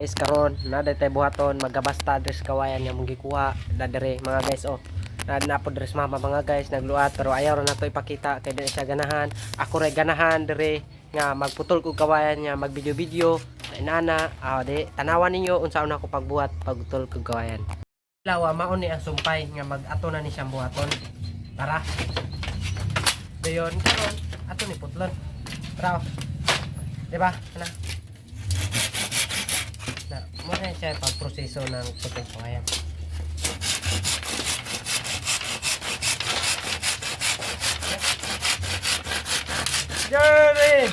Guys, karon na tay buhaton magabasta dres kawayan nga mong gikuha na dire mga guys. Na po dres mama mga guys nagluat pero ayaw ra nato ipakita kay di siya ganahan. Ako ray ganahan dire nga magputol kog kawayan nga mag-video sa inana. Di tanawan ninyo unsaon ako pagbuhat pagputol kog kawayan. Lawa mao ni ang sumpay nga mag-ato na ni siyang buhaton. Tara. Dayon karon ato ni putlon. Tara. Di ba? Ana. Na, muna siya pagproseso ng putol kawayan. Jerry!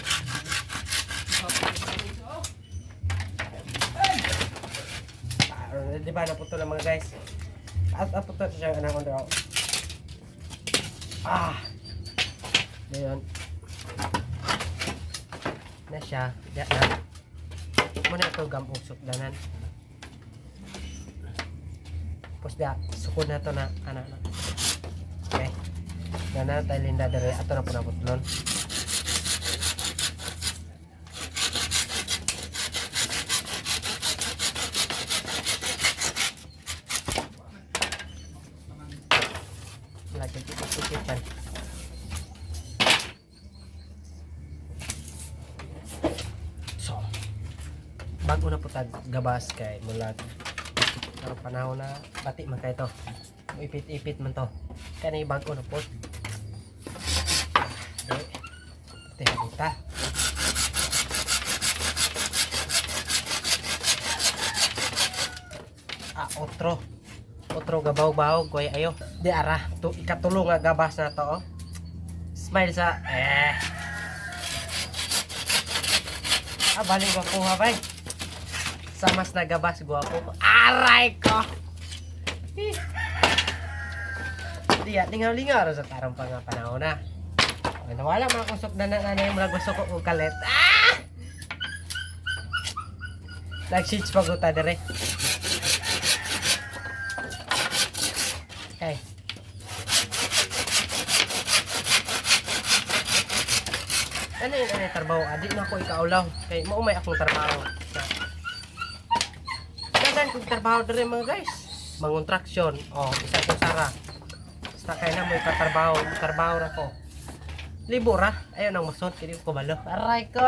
Di ba naputol ng mga guys? At putol siya ng under out. Ngayon. Na siya. Diyan na. Muna ito gamong sukdanan. Tapos dia sukod na ito na ana. Okay. Gana tayo linda dari ato na po na putlon. Lagi kita-kitan. Bago na po tag gabas kay mula ang panahon na bati man kay to. Ipit-ipit man to. Kani bago na po. Teh kita. Otro gabaw-baw koy ayo. Di ara to ikatulong nga gabas na to. Smile sa balik ko kuha bay. Sa mas nagabas guwapo ko. Aray ko! Diya, lingaw-lingaw sa tarong pang panahon na. Nawala mga kusok na nanay mo nagbasok ko kalit. Nag-switch pa guta dire. Okay. Ano yun trabaho? Adik na ako ikaulaw. Kaya maumay akong trabaho. Kung trabaho dire mga guys, mangontraksyon isa ko sara basta kaya na mo trabaho ra ko libo ra ayaw nang masod kini ko balo aray ko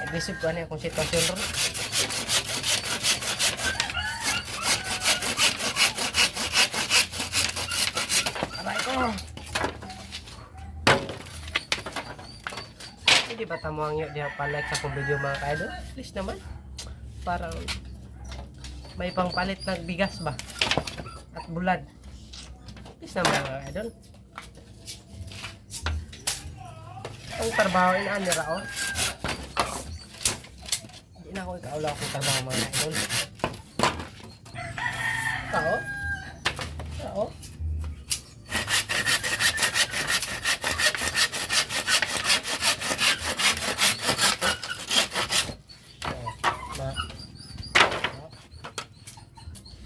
agresif ko ani akong sitwasyon ron aray ko. Hindi ba tamuang nyo diya pa-like sa akong video mga ka-idol? Please naman. Parang may pangpalit ng bigas ba? At bulad. Please naman mga ka-idol. Ang trabaho inaan nila o. Hindi na ako ikaula akong trabaho mga ka-idol. Tao? Tao?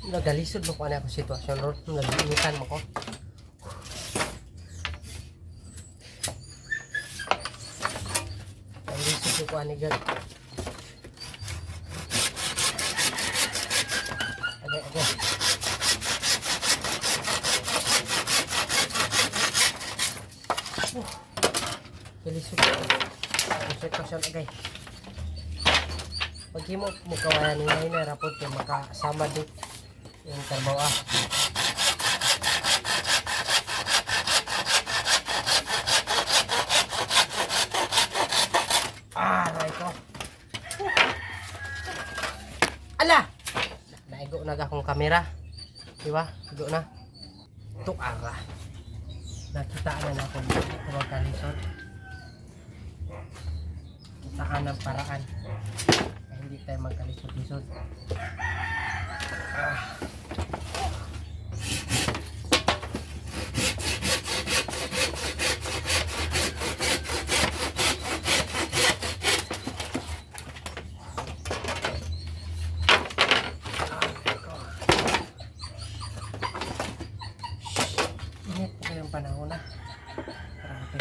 Nagalisod mo ko na ako sitwasyon ron. Nag-iinitan mo ko. Nagalisod mo ko ani gad. Okay. Nagalisod ko. Sitwasyon agay. Pag mo kawayan nga hinarapod ko makasama din yung trabaho aray ko ala naigo na akong kamera diba igo na tuk ara nakita na ako dito magkalisod kitaan ng paraan ay hindi tayo magkalisod-lisod init po kayong panahon na grabe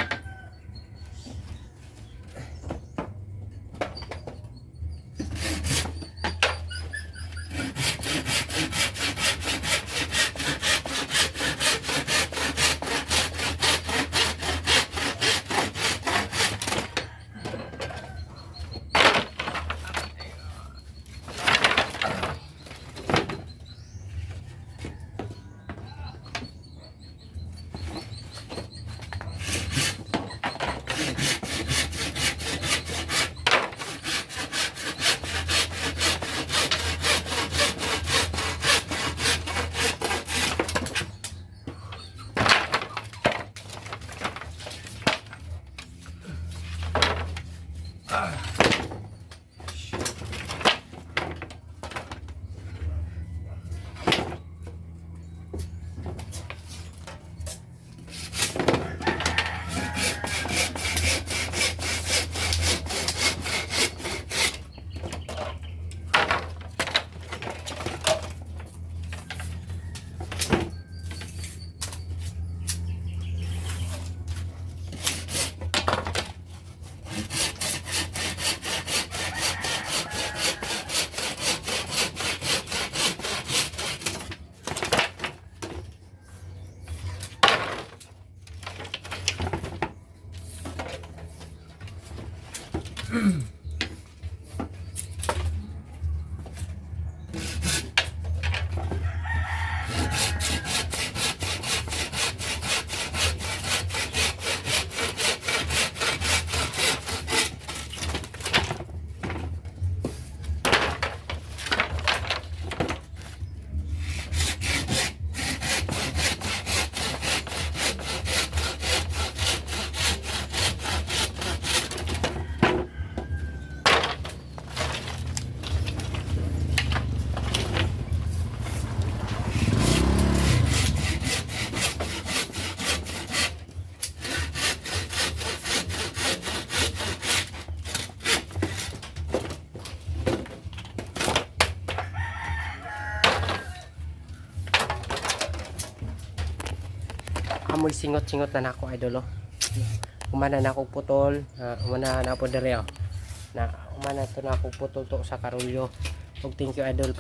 Amoy singot-singot na nako idol oh. Umana na akong putol, umana na po dire oh. Na umana to na akong putol to sa karulyo. Ug thank you idol.